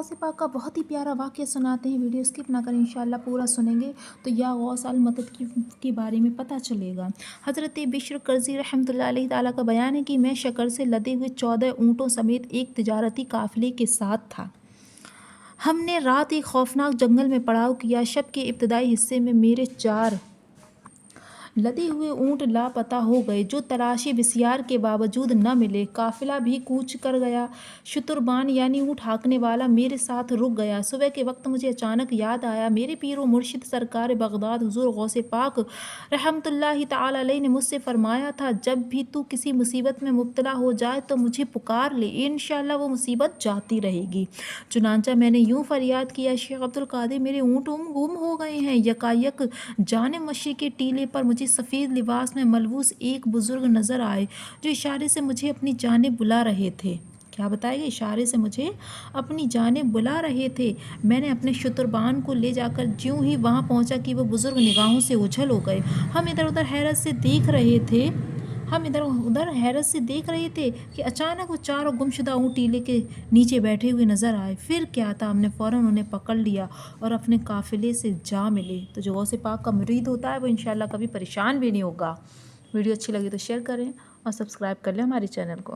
غوث پاک کا بہت ہی پیارا واقعہ سناتے ہیں، ویڈیو اسکپ نہ کریں، انشاءاللہ پورا سنیں گے تو یا غوث المدد کے بارے میں پتہ چلے گا۔ حضرت بشر کرزی رحمۃ اللہ علیہ تعالیٰ کا بیان ہے کہ میں شکر سے لدے ہوئے 14 اونٹوں سمیت ایک تجارتی قافلے کے ساتھ تھا۔ ہم نے رات ایک خوفناک جنگل میں پڑاؤ کیا۔ شب کے ابتدائی حصے میں میرے 4 لدے ہوئے اونٹ لاپتہ ہو گئے، جو تلاشی بسیار کے باوجود نہ ملے۔ قافلہ بھی کوچ کر گیا۔ شتربان یعنی اونٹ ہانکنے والا میرے ساتھ رک گیا۔ صبح کے وقت مجھے اچانک یاد آیا، میرے پیر و مرشد سرکار بغداد حضور غوث پاک رحمۃ اللہ تعالیٰ علیہ نے مجھ سے فرمایا تھا، جب بھی تو کسی مصیبت میں مبتلا ہو جائے تو مجھے پکار لے، انشاءاللہ وہ مصیبت جاتی رہے گی۔ چنانچہ میں نے یوں فریاد کیا، شیخ عبد القادر میرے اونٹ گم ہو گئے ہیں۔ یکایک جانب مشرق کے ٹیلے پر مجھے سفید لباس میں ملبوس ایک بزرگ نظر آئے، جو اشارے سے مجھے اپنی جانب بلا رہے تھے۔ کیا بتائے گا؟ اشارے سے مجھے اپنی جانب بلا رہے تھے۔ میں نے اپنے شتربان کو لے جا کر جیوں ہی وہاں پہنچا کہ وہ بزرگ نگاہوں سے اوجھل ہو گئے۔ ہم ادھر ادھر حیرت سے دیکھ رہے تھے کہ اچانک وہ چاروں گمشدہ اونٹ ٹیلے کے نیچے بیٹھے ہوئے نظر آئے۔ پھر کیا تھا، ہم نے فوراً انہیں پکڑ لیا اور اپنے قافلے سے جا ملے۔ تو جو غوث پاک کا مرید ہوتا ہے وہ انشاءاللہ کبھی پریشان بھی نہیں ہوگا۔ ویڈیو اچھی لگی تو شیئر کریں اور سبسکرائب کر لیں ہمارے چینل کو۔